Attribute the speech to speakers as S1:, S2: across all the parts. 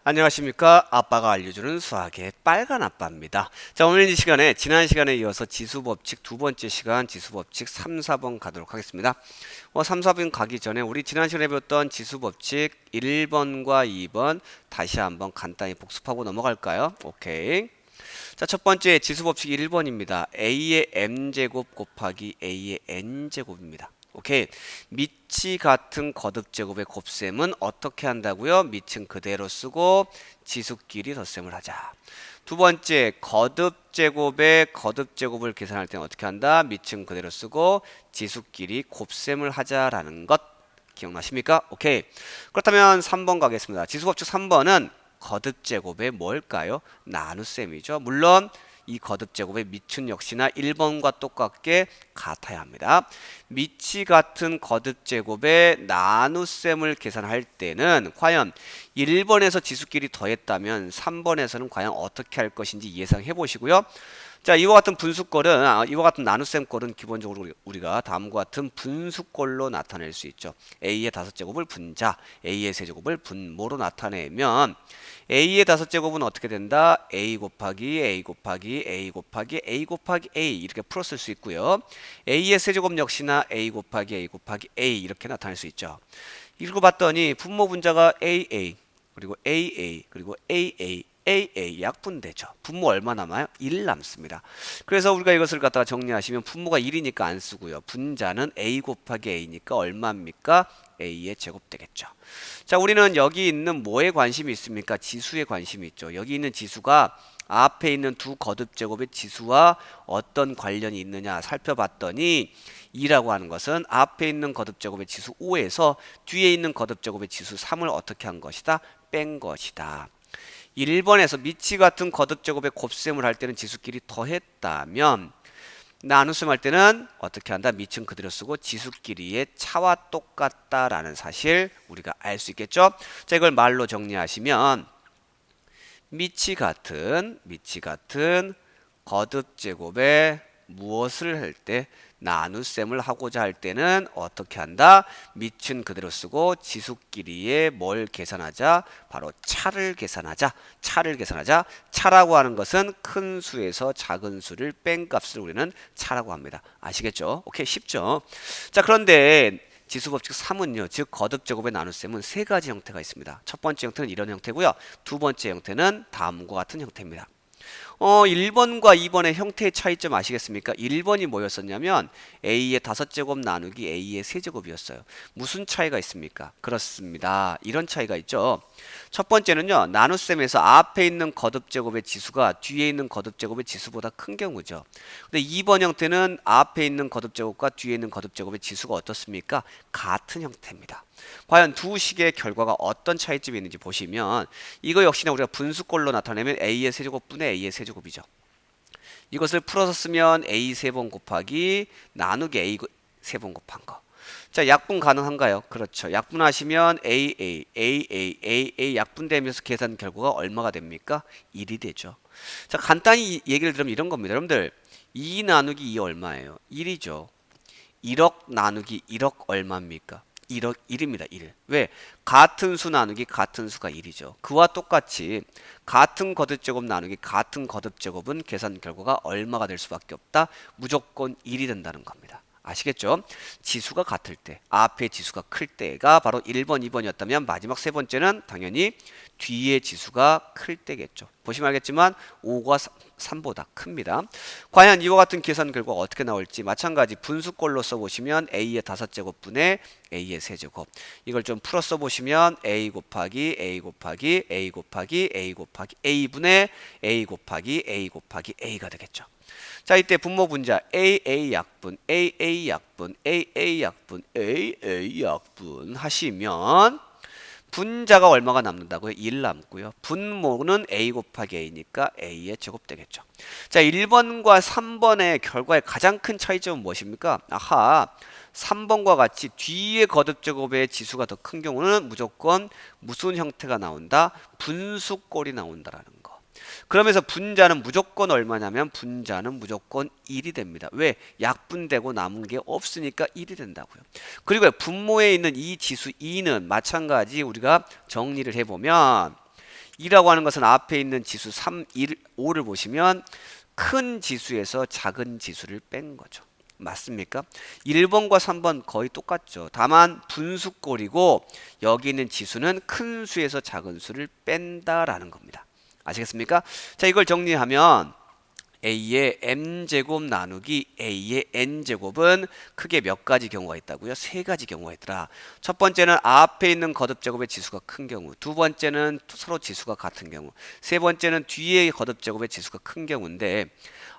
S1: 안녕하십니까. 아빠가 알려주는 수학의 빨간 아빠입니다. 자, 오늘 이 시간에 지난 시간에 이어서 지수법칙 두 번째 시간 지수법칙 3, 4번 가도록 하겠습니다. 3, 4번 가기 전에 우리 지난 시간에 배웠던 지수법칙 1번과 2번 다시 한번 간단히 복습하고 넘어갈까요? 오케이. 자, 첫 번째 지수법칙 1번입니다. a의 m제곱 곱하기 a의 n제곱입니다. 오케이. 밑이 같은 거듭제곱의 곱셈은 어떻게 한다고요? 밑은 그대로 쓰고 지수끼리 덧셈을 하자. 두 번째, 거듭제곱의 거듭제곱을 계산할 때는 어떻게 한다? 밑은 그대로 쓰고 지수끼리 곱셈을 하자라는 것 기억나십니까? 오케이. 그렇다면 3번 가겠습니다. 지수법칙 3번은 거듭제곱의 뭘까요? 나눗셈이죠. 물론 이 거듭제곱의 밑은 역시나 1번과 똑같게 같아야 합니다. 밑이 같은 거듭제곱의 나눗셈을 계산할 때는 과연 1번에서 지수끼리 더했다면 3번에서는 과연 어떻게 할 것인지 예상해 보시고요. 자, 이와 같은 분수꼴은 이와 같은 나눗셈꼴은 기본적으로 우리가 다음과 같은 분수꼴로 나타낼 수 있죠. a의 5제곱을 분자, a의 세제곱을 분모로 나타내면 a의 5제곱은 어떻게 된다? a 곱하기 a 곱하기 a 곱하기 a 곱하기 a 이렇게 풀었을 수 있고요. a의 세제곱 역시나 a 곱하기 a 곱하기 a 이렇게 나타낼 수 있죠. 읽어봤더니 분모 분자가 aa 그리고 aa 그리고 aa AA 약분되죠. 분모 얼마 남아요? 1 남습니다. 그래서 우리가 이것을 갖다가 정리하시면 분모가 1이니까 안 쓰고요. 분자는 A 곱하기 A니까 얼마입니까? A의 제곱 되겠죠. 자, 우리는 여기 있는 뭐에 관심이 있습니까? 지수에 관심이 있죠. 여기 있는 지수가 앞에 있는 두 거듭제곱의 지수와 어떤 관련이 있느냐 살펴봤더니 2라고 하는 것은 앞에 있는 거듭제곱의 지수 5에서 뒤에 있는 거듭제곱의 지수 3을 어떻게 한 것이다? 뺀 것이다. 1번에서 밑이 같은 거듭제곱의 곱셈을 할 때는 지수끼리 더했다면 나눗셈 할 때는 어떻게 한다? 밑은 그대로 쓰고 지수끼리의 차와 똑같다라는 사실 우리가 알 수 있겠죠? 자, 이걸 말로 정리하시면 밑이 같은 거듭제곱에 무엇을 할 때 나눗셈을 하고자 할 때는 어떻게 한다? 밑은 그대로 쓰고 지수끼리의 뭘 계산하자? 바로 차를 계산하자. 차라고 하는 것은 큰 수에서 작은 수를 뺀 값을 우리는 차라고 합니다. 아시겠죠? 오케이, 쉽죠? 자, 그런데 지수법칙 3은요. 즉 거듭제곱의 나눗셈은 세 가지 형태가 있습니다. 첫 번째 형태는 이런 형태고요. 두 번째 형태는 다음과 같은 형태입니다. 1번과 2번의 형태의 차이점 아시겠습니까? 1번이 뭐였었냐면 a의 5제곱 나누기 a의 세제곱이었어요. 무슨 차이가 있습니까? 그렇습니다. 이런 차이가 있죠. 첫 번째는요. 나눗셈에서 앞에 있는 거듭제곱의 지수가 뒤에 있는 거듭제곱의 지수보다 큰 경우죠. 근데 2번 형태는 앞에 있는 거듭제곱과 뒤에 있는 거듭제곱의 지수가 어떻습니까? 같은 형태입니다. 과연 두 식의 결과가 어떤 차이점이 있는지 보시면 이거 역시나 우리가 분수꼴로 나타내면 a의 세제곱분의 a의 세제곱이죠. 이것을 풀어서 쓰면 a 3번 곱하기 나누기 a 3번 곱한 거. 자, 약분 가능한가요? 그렇죠. 약분하시면 a 약분되면서 계산 결과가 얼마가 됩니까? 1이 되죠. 자, 간단히 얘기를 들으면 이런 겁니다. 여러분들 2 나누기 2 얼마예요? 1이죠. 1억 나누기 1억 얼마입니까? 1억 1입니다. 1. 왜? 같은 수 나누기 같은 수가 1이죠. 그와 똑같이 같은 거듭제곱 나누기 같은 거듭제곱은 계산 결과가 얼마가 될 수밖에 없다? 무조건 1이 된다는 겁니다. 아시겠죠? 지수가 같을 때, 앞에 지수가 클 때가 바로 1번, 2번이었다면 마지막 세 번째는 당연히 뒤에 지수가 클 때겠죠. 보시면 알겠지만 5가 3보다 큽니다. 과연 이와 같은 계산 결과가 어떻게 나올지 마찬가지 분수꼴로 써보시면 a의 5제곱분의 a의 세제곱. 이걸 좀 풀어 써보시면 a 곱하기 a 곱하기 a 곱하기 a 곱하기 a분의 a 곱하기 a 곱하기 a가 되겠죠. 자, 이때 분모 분자 AA 약분 하시면 분자가 얼마가 남는다고요? 1 남고요. 분모는 a 곱하기 a니까 a의 제곱 되겠죠. 자, 1번과 3번의 결과의 가장 큰 차이점은 무엇입니까? 아하, 3번과 같이 뒤에 거듭제곱의 지수가 더 큰 경우는 무조건 무슨 형태가 나온다? 분수꼴이 나온다라는 거. 그러면서 분자는 무조건 얼마냐면 분자는 무조건 1이 됩니다. 왜? 약분되고 남은 게 없으니까 1이 된다고요. 그리고 분모에 있는 이 지수 2는 마찬가지 우리가 정리를 해보면 2라고 하는 것은 앞에 있는 지수 3, 1, 5를 보시면 큰 지수에서 작은 지수를 뺀 거죠. 맞습니까? 1번과 3번 거의 똑같죠. 다만 분수꼴이고 여기 있는 지수는 큰 수에서 작은 수를 뺀다라는 겁니다. 아시겠습니까? 자, 이걸 정리하면 a의 m제곱 나누기 a의 n제곱은 크게 몇 가지 경우가 있다고요? 세 가지 경우가 있더라. 첫 번째는 앞에 있는 거듭제곱의 지수가 큰 경우, 두 번째는 서로 지수가 같은 경우, 세 번째는 뒤에 거듭제곱의 지수가 큰 경우인데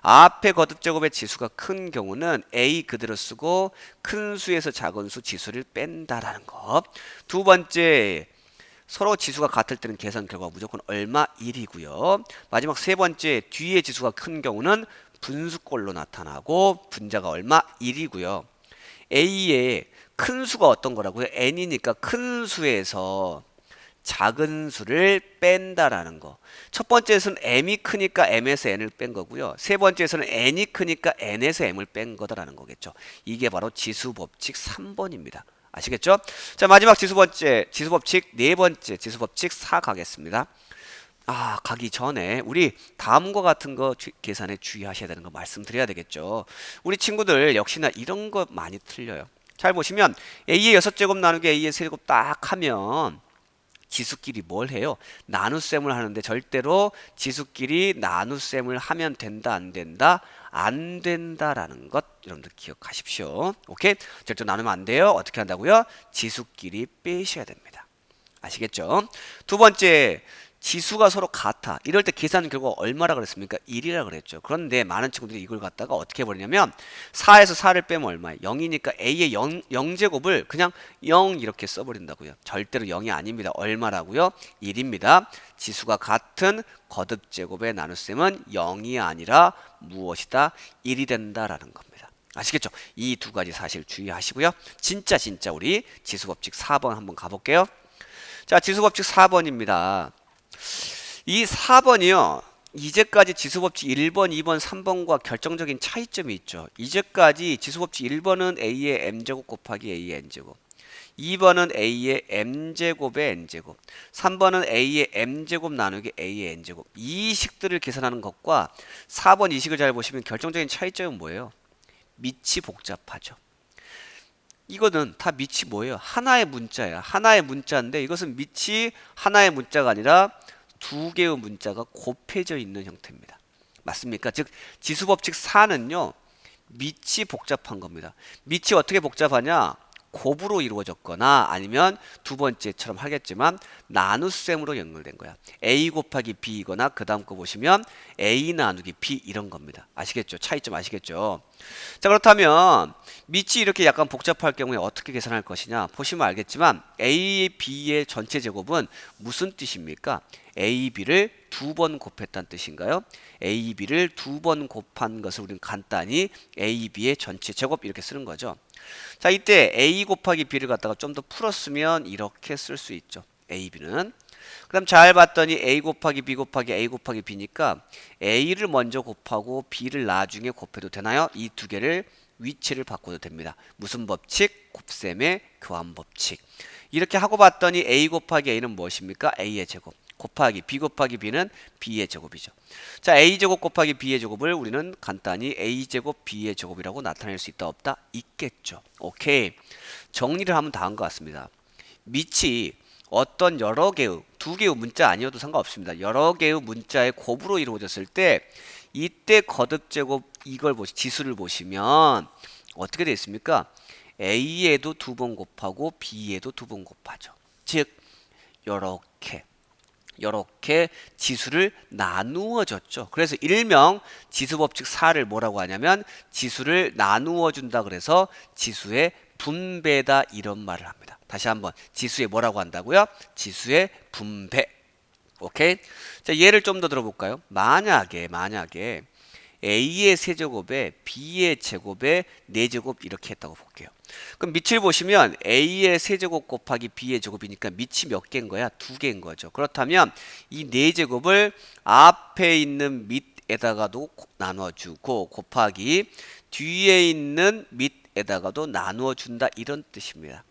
S1: 앞에 거듭제곱의 지수가 큰 경우는 a 그대로 쓰고 큰 수에서 작은 수 지수를 뺀다라는 거. 두 번째, 서로 지수가 같을 때는 계산 결과가 무조건 얼마? 1이고요. 마지막 세 번째, 뒤에 지수가 큰 경우는 분수꼴로 나타나고 분자가 얼마? 1이고요. A의 큰 수가 어떤 거라고요? n이니까 큰 수에서 작은 수를 뺀다라는 거. 첫 번째에서는 m이 크니까 m에서 n을 뺀 거고요. 세 번째에서는 n이 크니까 n에서 m을 뺀 거다라는 거겠죠. 이게 바로 지수법칙 3번입니다. 아시겠죠? 자, 마지막 지수법칙 네 번째 지수법칙 4 가겠습니다. 가기 전에 우리 다음과 같은 거 계산에 주의하셔야 되는 거 말씀드려야 되겠죠. 우리 친구들 역시나 이런 거 많이 틀려요. 잘 보시면 a의 6제곱 나누기 a의 세제곱 딱 하면 지수끼리 뭘 해요? 나눗셈을 하는데 절대로 지수끼리 나눗셈을 하면 된다, 안 된다? 안 된다라는 것 여러분들 기억하십시오. 오케이? 절대 나누면 안 돼요. 어떻게 한다고요? 지수끼리 빼셔야 됩니다. 아시겠죠? 두 번째, 지수가 서로 같아. 이럴 때 계산 결과 얼마라 그랬습니까? 1이라 그랬죠. 그런데 많은 친구들이 이걸 갖다가 어떻게 해버리냐면 4에서 4를 빼면 얼마예요? 0이니까 a의 0제곱을 그냥 0 이렇게 써버린다고요. 절대로 0이 아닙니다. 얼마라고요? 1입니다. 지수가 같은 거듭제곱의 나눗셈은 0이 아니라 무엇이다? 1이 된다라는 겁니다. 아시겠죠? 이 두 가지 사실 주의하시고요. 진짜 우리 지수법칙 4번 한번 가볼게요. 자, 지수법칙 4번입니다. 이 4번이요. 이제까지 지수법칙 1번, 2번, 3번과 결정적인 차이점이 있죠. 이제까지 지수법칙 1번은 a의 m제곱 곱하기 a의 n제곱, 2번은 a의 m제곱의 n제곱, 3번은 a의 m제곱 나누기 a의 n제곱, 이 식들을 계산하는 것과 4번 이 식을 잘 보시면 결정적인 차이점은 뭐예요? 밑이 복잡하죠. 이거는 다 밑이 뭐예요? 하나의 문자야. 하나의 문자인데 이것은 밑이 하나의 문자가 아니라 두 개의 문자가 곱해져 있는 형태입니다. 맞습니까? 즉 지수법칙 4는요. 밑이 복잡한 겁니다. 밑이 어떻게 복잡하냐? 곱으로 이루어졌거나 아니면 두 번째처럼 하겠지만 나눗셈으로 연결된 거야. a 곱하기 b이거나 그 다음 거 보시면 a 나누기 b 이런 겁니다. 아시겠죠? 차이점 아시겠죠? 자, 그렇다면 밑이 이렇게 약간 복잡할 경우에 어떻게 계산할 것이냐? 보시면 알겠지만 a, b의 전체 제곱은 무슨 뜻입니까? a, b를 두 번 곱했다는 뜻인가요? a, b를 두 번 곱한 것을 우리는 간단히 a, b의 전체 제곱 이렇게 쓰는 거죠. 자, 이때 a 곱하기 b를 갖다가 좀 더 풀었으면 이렇게 쓸 수 있죠. a, b는. 그 다음 잘 봤더니 a 곱하기 b 곱하기 a 곱하기 b니까 a를 먼저 곱하고 b를 나중에 곱해도 되나요? 이 두 개를 위치를 바꿔도 됩니다. 무슨 법칙? 곱셈의 교환 법칙. 이렇게 하고 봤더니 a 곱하기 a는 무엇입니까? a의 제곱. 곱하기 b 곱하기 b는 b의 제곱이죠. 자, a제곱 곱하기 b의 제곱을 우리는 간단히 a제곱 b의 제곱이라고 나타낼 수 있다 없다? 있겠죠. 오케이. 정리를 하면 다 한 것 같습니다. 밑이 어떤 여러 개의 두 개의 문자 아니어도 상관없습니다. 여러 개의 문자의 곱으로 이루어졌을 때 이때 거듭제곱 이걸 지수를 보시면 어떻게 되어 있습니까? a에도 두 번 곱하고 b에도 두 번 곱하죠. 즉 요렇게 지수를 나누어 줬죠. 그래서 일명 지수법칙 4를 뭐라고 하냐면 지수를 나누어 준다 그래서 지수의 분배다 이런 말을 합니다. 다시 한번 지수의 뭐라고 한다고요? 지수의 분배. 오케이? 자, 예를 좀 더 들어볼까요? 만약에 a의 세제곱에 b의 제곱에 4제곱 이렇게 했다고 볼게요. 그럼 밑을 보시면 a의 세제곱 곱하기 b의 제곱이니까 밑이 몇 개인 거야? 2개인 거죠. 그렇다면 이 4제곱을 앞에 있는 밑에다가도 나눠주고 곱하기 뒤에 있는 밑에다가도 나누어준다 이런 뜻입니다.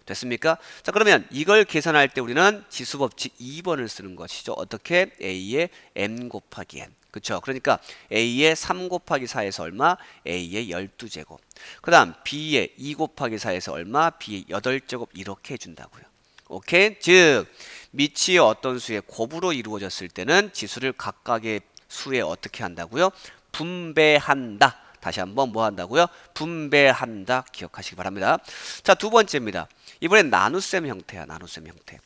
S1: 됐습니까? 자, 그러면 이걸 계산할 때 우리는 지수법칙 2번을 쓰는 것이죠. 어떻게? A의 m 곱하기 n. 그쵸? 그러니까 A의 3 곱하기 4에서 얼마? A의 12제곱. 그 다음 B의 2 곱하기 4에서 얼마? B의 8제곱 이렇게 해준다고요. 오케이? 즉 미치의 어떤 수의 곱으로 이루어졌을 때는 지수를 각각의 수에 어떻게 한다고요? 분배한다. 다시 한번 뭐 한다고요? 분배한다. 기억하시기 바랍니다. 자, 두 번째입니다. 이번엔 나눗셈 형태야. 나눗셈 형태.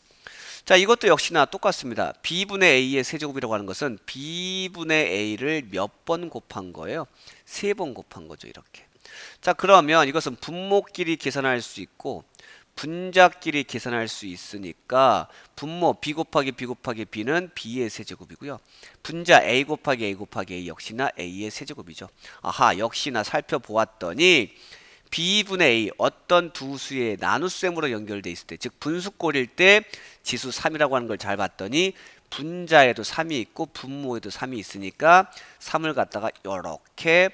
S1: 자, 이것도 역시나 똑같습니다. b분의 a의 세제곱이라고 하는 것은 b분의 a를 몇 번 곱한 거예요? 3번 곱한 거죠. 이렇게. 자, 그러면 이것은 분모끼리 계산할 수 있고 분자끼리 계산할 수 있으니까 분모 b 곱하기 b 곱하기 b는 b의 세제곱이고요. 분자 a 곱하기 a 곱하기 a 역시나 a의 세제곱이죠. 아하, 역시나 살펴보았더니 b분의 a 어떤 두 수의 나눗셈으로 연결돼 있을 때, 즉 분수꼴일 때 지수 3이라고 하는 걸 잘 봤더니 분자에도 3이 있고 분모에도 3이 있으니까 3을 갖다가 요렇게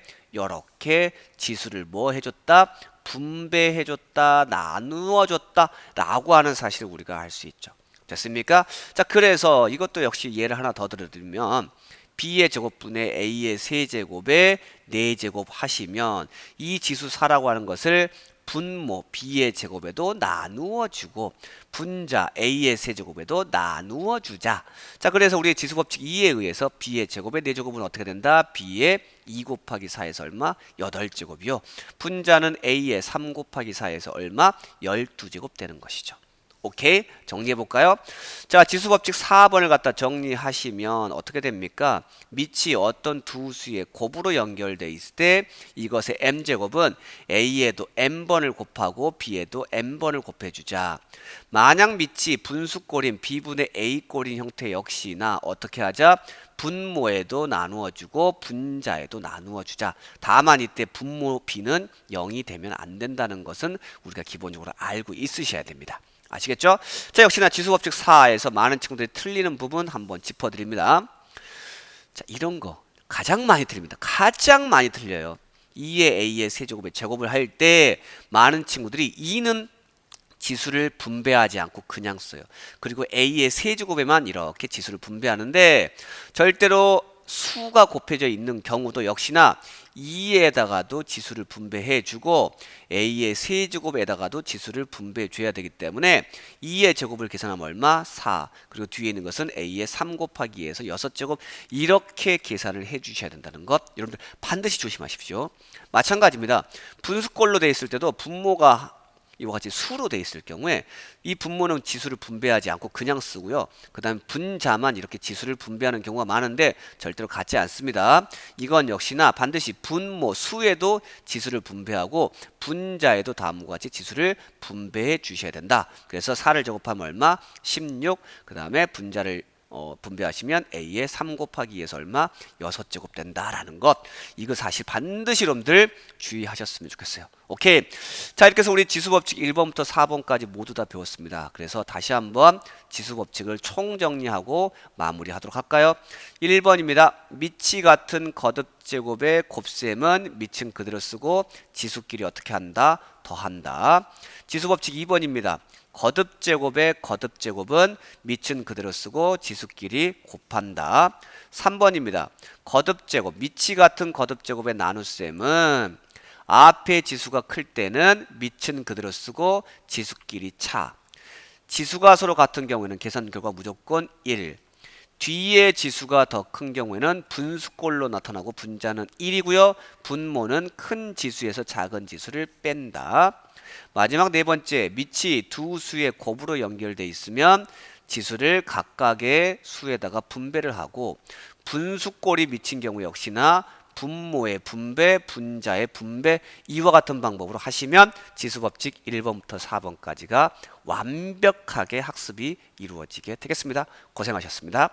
S1: 지수를 뭐 해줬다? 분배해줬다, 나누어줬다 라고 하는 사실을 우리가 알 수 있죠. 됐습니까? 자, 그래서 이것도 역시 예를 하나 더 들어드리면 b의 제곱분의 a의 세제곱에 4제곱 하시면 이 지수 4라고 하는 것을 분모 b의 제곱에도 나누어 주고 분자 a의 세제곱에도 나누어 주자. 자, 그래서 우리의 지수법칙 2에 의해서 b의 제곱의 4제곱은 어떻게 된다? b의 2 곱하기 4에서 얼마? 8제곱이요. 분자는 a의 3 곱하기 4에서 얼마? 12제곱 되는 것이죠. 오케이? 정리해 볼까요? 자, 지수법칙 4번을 갖다 정리하시면 어떻게 됩니까? 밑이 어떤 두 수의 곱으로 연결돼 있을 때 이것의 m제곱은 a에도 m번을 곱하고 b에도 m번을 곱해주자. 만약 밑이 분수꼴인 b분의 a꼴인 형태 역시나 어떻게 하자? 분모에도 나누어주고 분자에도 나누어주자. 다만 이때 분모 b는 0이 되면 안 된다는 것은 우리가 기본적으로 알고 있으셔야 됩니다. 아시겠죠? 자, 역시나 지수법칙 4에서 많은 친구들이 틀리는 부분 한번 짚어드립니다. 자, 이런 거 가장 많이 틀립니다. 가장 많이 틀려요. 2의 a의 세제곱의 제곱을 할 때 많은 친구들이 2는 지수를 분배하지 않고 그냥 써요. 그리고 a의 세제곱에만 이렇게 지수를 분배하는데 절대로 수가 곱해져 있는 경우도 역시나 2에다가도 지수를 분배해 주고 a의 세제곱에다가도 지수를 분배해 줘야 되기 때문에 2의 제곱을 계산하면 얼마? 4. 그리고 뒤에 있는 것은 a의 3 곱하기 2에서 6제곱 이렇게 계산을 해 주셔야 된다는 것 여러분들 반드시 조심하십시오. 마찬가지입니다. 분수꼴로 되어 있을 때도 분모가 이와 같이 수로 되어 있을 경우에 이 분모는 지수를 분배하지 않고 그냥 쓰고요. 그 다음에 분자만 이렇게 지수를 분배하는 경우가 많은데 절대로 같지 않습니다. 이건 역시나 반드시 분모 수에도 지수를 분배하고 분자에도 다음과 같이 지수를 분배해 주셔야 된다. 그래서 4를 제곱하면 얼마? 16. 그 다음에 분자를 분배하시면 a의 3 곱하기 2에서 얼마? 6제곱 된다라는 것. 이거 사실 반드시 여러분들 주의하셨으면 좋겠어요. 오케이. 자, 이렇게 해서 우리 지수법칙 1번부터 4번까지 모두 다 배웠습니다. 그래서 다시 한번 지수법칙을 총정리하고 마무리하도록 할까요? 1번입니다. 밑이 같은 거듭제곱의 곱셈은 밑은 그대로 쓰고 지수끼리 어떻게 한다? 더한다. 지수법칙 2번입니다. 거듭제곱의 거듭제곱은 밑은 그대로 쓰고 지수끼리 곱한다. 3번입니다. 거듭제곱, 밑이 같은 거듭제곱의 나눗셈은 앞에 지수가 클 때는 밑은 그대로 쓰고 지수끼리 차. 지수가 서로 같은 경우에는 계산 결과 무조건 1. 뒤에 지수가 더 큰 경우에는 분수꼴로 나타나고 분자는 1이고요. 분모는 큰 지수에서 작은 지수를 뺀다. 마지막 네 번째, 밑이 두 수의 곱으로 연결되어 있으면 지수를 각각의 수에다가 분배를 하고 분수꼴이 미친 경우 역시나 분모의 분배, 분자의 분배 이와 같은 방법으로 하시면 지수법칙 1번부터 4번까지가 완벽하게 학습이 이루어지게 되겠습니다. 고생하셨습니다.